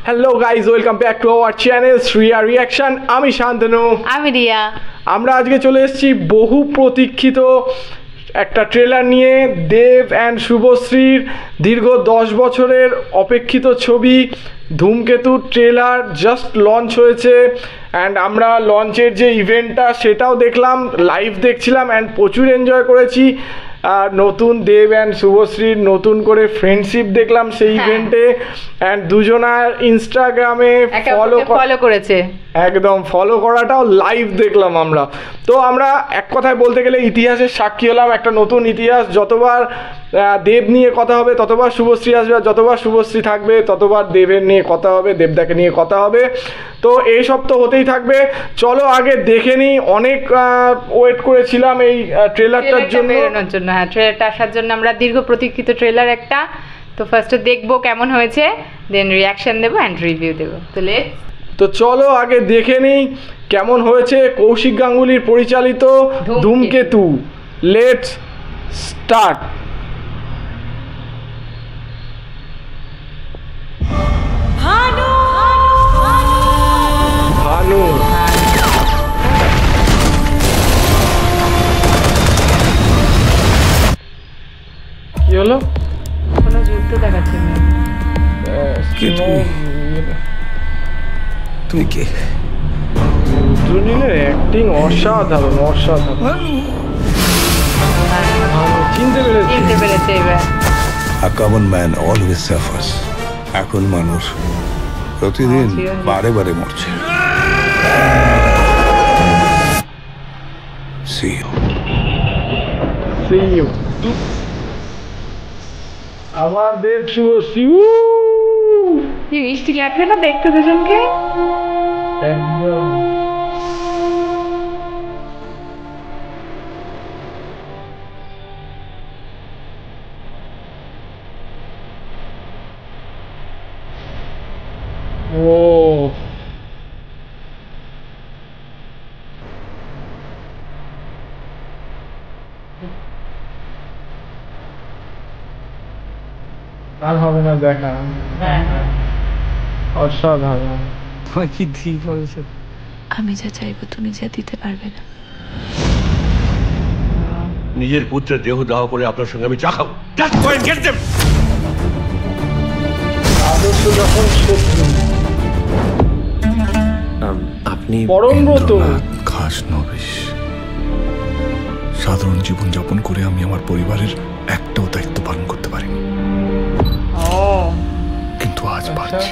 Hello guys, welcome back to our channel Shriya reaction. আমি শান্তনু, আমি রিয়া। আমরা আজকে চলে এসেছি বহু প্রতীক্ষিত একটা ট্রেলার নিয়ে। দেব অ্যান্ড শুভশ্রীর দীর্ঘ 10 বছরের অপেক্ষিত ছবি ধূমকেতু ট্রেলার জাস্ট লঞ্চ হয়েছে। অ্যান্ড আমরা লঞ্চের যে ইভেন্টটা সেটাও দেখলাম, লাইভ দেখছিলাম অ্যান্ড প্রচুর এনজয় করেছি। নতুন দেব অ্যান্ড শুভশ্রীর নতুন করে ফ্রেন্ডশিপ দেখলাম সেই ইভেন্টে। অ্যান্ড দুজনার ইনস্টাগ্রামে ফলো করেছে, একদম ফলো করাটাও লাইভ দেখলাম আমরা। তো আমরা এক কথায় বলতে গেলে ইতিহাসের সাক্ষী হলাম, একটা নতুন ইতিহাস। যতবার দেব নিয়ে কথা হবে ততবার শুভশ্রী আসবে, আর যতবার শুভশ্রী থাকবে ততবার দেবের নিয়ে কথা হবে, দেবদাকে নিয়ে কথা হবে। তো এইসব তো হতেই থাকবে। চলো আগে দেখে নিই, অনেক ওয়েট করেছিলাম এই ট্রেলারটার জন্য। হ্যাঁ, ট্রেলারটা আসার জন্য আমরা দীর্ঘ প্রতীক্ষিত ট্রেলার একটা। তো ফার্স্টে দেখবো কেমন হয়েছে, দেন রিয়াকশন দেবো অ্যান্ড রিভিউ দেবো। তো চলো আগে দেখে নিই কেমন হয়েছে কৌশিক গাঙ্গুলির পরিচালিত ধূমকেতু। Let's start. ভানু কি হলো? কোনো যুদ্ধ দেখাচ্ছে না। তুই কে? রুদ্রনীলের অ্যাক্টিং অসাধারণ অসাধারণ। চিনতে পেরেছে এবার। A common man always suffers. এখন মানুষ প্রতিদিন বারে বারে মরছে। See you. আমাদের শুভশ্রী মিষ্টি লাগবে না দেখতে দুজনকে? একদম। ও আর হবে না দেখা। অসাধারণ। আমি যা চাইবো তুমি যা দিতে পারবে না। নিজের পুত্রের দেহ দাহ করে আপনার সঙ্গে আমি চা খাবো। আদর্শ যখন শত্রু আপনি পরমব্রত খাস নবিশ। সাধারণ জীবন যাপন করে আমি আমার পরিবারের একটাও দায়িত্ব পালন করতে পারিনি, কিন্তু আজ পারছি।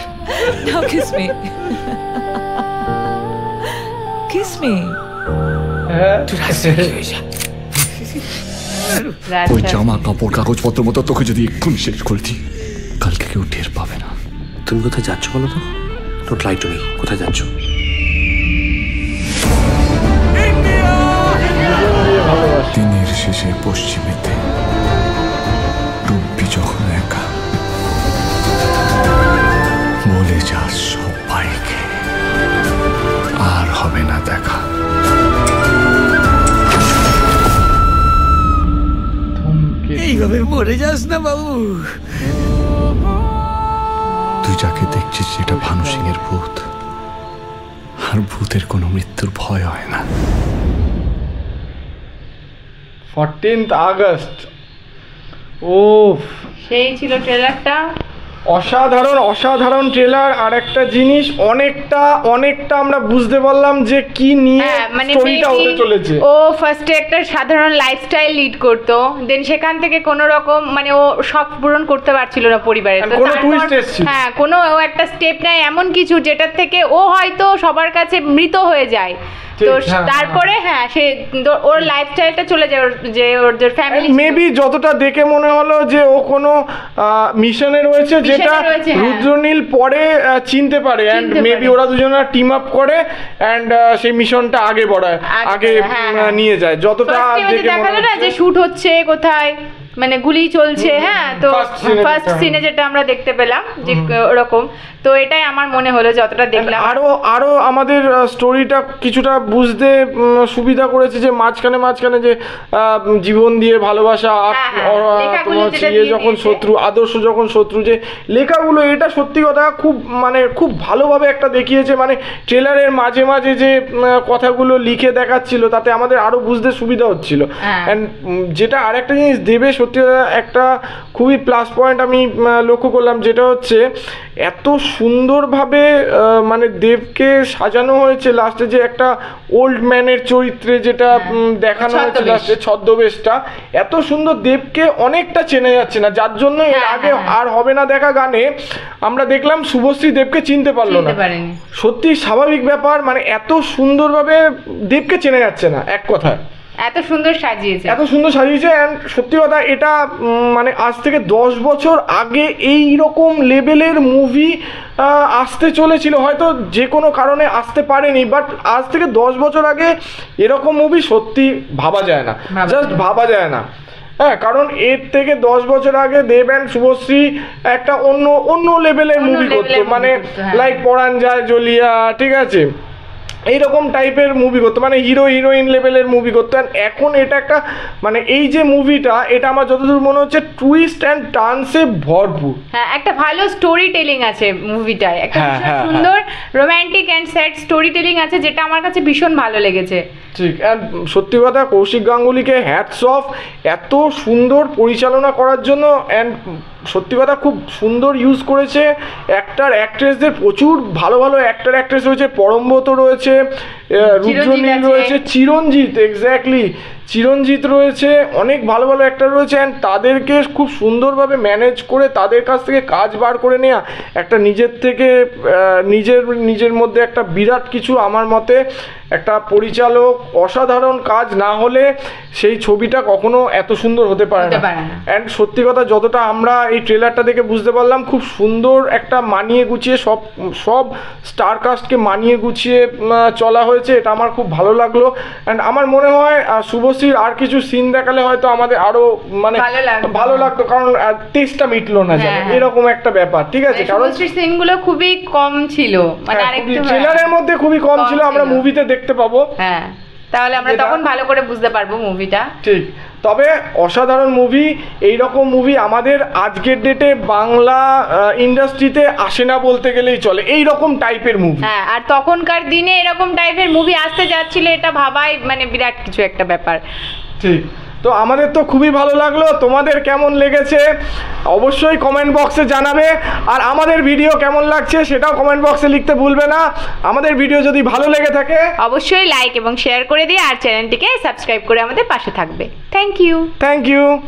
Now kiss me. Kiss me. ওই জামা কাপড় কাগজপত্র মতো তোকে যদি এক্ষুনি শেষ করে দিই, কালকে কেউ টের পাবে না। তুমি কোথায় যাচ্ছ বলো তো? Don't lie to me. কোথায় যাচ্ছ? দিনের শেষে পশ্চিমেতে ডুববি যখন একা, বলে যাস সবাইকে আর হবে না দেখা। এইভাবে মরে যাস না বাবু। তুই যাকে দেখছিস সেটা ভানু সিং এর ভূত, আর ভূতের কোনো মৃত্যুর ভয় হয় না। 14th August. ও সেই ছিল ট্রেলারটা। অসাধারণ অসাধারণ ট্রেলার। আর একটা জিনিস অনেকটা আমরা বুঝতে পারলাম যে কি নিয়ে স্টোরিটা হতে চলেছে। ও ফার্স্টে একটা সাধারণ লাইফস্টাইল লিড করতো, দেন সেখান থেকে কোনো রকম ও শখ পূরণ করতে পারছিল না পরিবারের। তো কোনো টুইস্ট এসেছিল, হ্যাঁ, কোনো একটা স্টেপ নেয় এমন কিছু যেটার থেকে ও হয়তো সবার কাছে মৃত হয়ে যায়। তো তারপরে সে ওর লাইফস্টাইলটা চলে যায়, যে ওর যে ফ্যামিলি মেবি যতটা দেখে মনে হলো যে ও কোনো মিশনে রয়েছে, যেটা রুদ্রনীল পরে চিনতে পারে। এন্ড মেবি ওরা দুজনে টিম আপ করে এন্ড সেই মিশনটা আগে বড়ায়, আগে নিয়ে যায়। যতটা দেখে দেখা যায় না যে শুট হচ্ছে কোথায়, মানে গুলি চলছে, হ্যাঁ, তো ফার্স্ট সিনে যেটা আমরা দেখতে পেলাম যে ওরকম, তো এটাই আমার মনে হলো যতটা দেখলাম। আরো আমাদের স্টোরিটা কিছুটা বুঝতে সুবিধা করেছে যে মাঝখানে যে জীবন দিয়ে ভালোবাসা, তোমার যখন শত্রু, আদর্শ যখন শত্রু, যে লেখাগুলো, এটা সত্যি কথা খুব ভালোভাবে একটা দেখিয়েছে। মানে ট্রেলারের মাঝে মাঝে যে কথাগুলো লিখে দেখাচ্ছিল তাতে আমাদের আরো বুঝতে সুবিধা হচ্ছিল। অ্যান্ড যেটা আরেকটা জিনিস দেবে সত্যি একটা খুবই প্লাস পয়েন্ট আমি লক্ষ্য করলাম, যেটা হচ্ছে এত সুন্দরভাবে মানে দেবকে সাজানো হয়েছে লাস্টে, যে একটা ওল্ড ম্যানের চরিত্রে যেটা দেখানো হয়েছে লাস্টে, ছদ্মবেশটা এত সুন্দর, দেবকে অনেকটা চেনা যাচ্ছে না, যার জন্য এর আগে আর হবে না দেখা গানে আমরা দেখলাম শুভশ্রী দেবকে চিনতে পারলো না। সত্যি স্বাভাবিক ব্যাপার, মানে এত সুন্দরভাবে দেবকে চেনা যাচ্ছে না, এক কথায় এত সুন্দর সাজিয়েছে। অ্যান্ড সত্যি কথা এটা মানে আজ থেকে 10 বছর আগে এই রকম লেভেলের মুভি আসতে চলেছিল, হয়তো যে কোনো কারণে আসতে পারেনি, বাট আজ থেকে 10 বছর আগে এরকম মুভি সত্যি ভাবা যায় না, জাস্ট ভাবা যায় না। হ্যাঁ, কারণ এর থেকে 10 বছর আগে দেব অ্যান্ড শুভশ্রী একটা অন্য লেভেলের মুভি করতো, মানে লাইক পরাণ যায় জ্বলিয়া, ঠিক আছে, এইরকম টাইপের মুভি করতো, মানে হিরোইন লেভেলের মুভি করতো। এখন এটা একটা মানে এই যে মুভিটা, এটা আমার যতদূর মনে হচ্ছে টুইস্ট অ্যান্ড টার্নসে ভরপুর। হ্যাঁ, একটা ভালো স্টোরি টেলিং আছে মুভিটায়, একটা সুন্দর romantic and sad story telling আছে, যেটা আমার কাছে ভীষণ ভালো লেগেছে। ঠিক, অ্যান্ড সত্যি কথা কৌশিক গাঙ্গুলিকে হ্যাটস অফ এত সুন্দর পরিচালনা করার জন্য। অ্যান্ড সত্যি কথা খুব সুন্দর ইউজ করেছে অ্যাক্টার অ্যাক্ট্রেসদের, প্রচুর ভালো অ্যাক্টার অ্যাক্ট্রেস রয়েছে, পরমব্রত রয়েছে, রুদ্রনীল রয়েছে, চিরঞ্জিত রয়েছে, অনেক ভালো অ্যাক্টার রয়েছে। অ্যান্ড তাদেরকে খুব সুন্দরভাবে ম্যানেজ করে তাদের কাছ থেকে কাজ বার করে নেওয়া, একটা নিজের মধ্যে একটা বিরাট কিছু, আমার মতে একটা পরিচালক অসাধারণ কাজ না হলে সেই ছবিটা কখনো এত সুন্দর হতে পারে না। অ্যান্ড সত্যি কথা যতটা আমরা এই ট্রেলারটা দেখে বুঝতে পারলাম, খুব সুন্দর একটা মানিয়ে গুছিয়ে সব স্টার কাস্টকে মানিয়ে গুছিয়ে চলা হয়েছে, এটা আমার খুব ভালো লাগলো। অ্যান্ড আমার মনে হয় শুভশ্রীর আর কিছু সিন দেখালে হয়তো আমাদের আরো মানে ভালো লাগতো, কারণ টেস্টটা মিটলো না জানো, এরকম একটা ব্যাপার, ঠিক আছে, কারণ সিনগুলো খুবই কম ছিল, মানে আরেকটু ট্রেলারের মধ্যে খুবই কম ছিল, আমরা মুভিতে দেখতে পাবো। হ্যাঁ, তাহলে আমরা তখন ভালো করে বুঝতে পারবো মুভিটা। ঠিক, তবে অসাধারণ মুভি। এইরকম মুভি আমাদের আজকের ডেটে বাংলা ইন্ডাস্ট্রিতে আসে না বলতে গেলেই চলে, এইরকম টাইপের মুভি। হ্যাঁ, আর তখনকার দিনে এরকম টাইপের মুভি আসতে যাচ্ছিল, এটা ভাবাই মানে বিরাট কিছু একটা ব্যাপার। ঠিক, তো আমাদের তো খুবই ভালো লাগলো, তোমাদের কেমন লেগেছে অবশ্যই কমেন্ট বক্সে জানাবে, আর আমাদের ভিডিও কেমন লাগছে সেটাও কমেন্ট বক্সে লিখতে ভুলবে না। আমাদের ভিডিও যদি ভালো লেগে থাকে অবশ্যই লাইক এবং শেয়ার করে দিয়ে আর চ্যানেলটিকে সাবস্ক্রাইব করে আমাদের পাশে থাকবে। Thank you.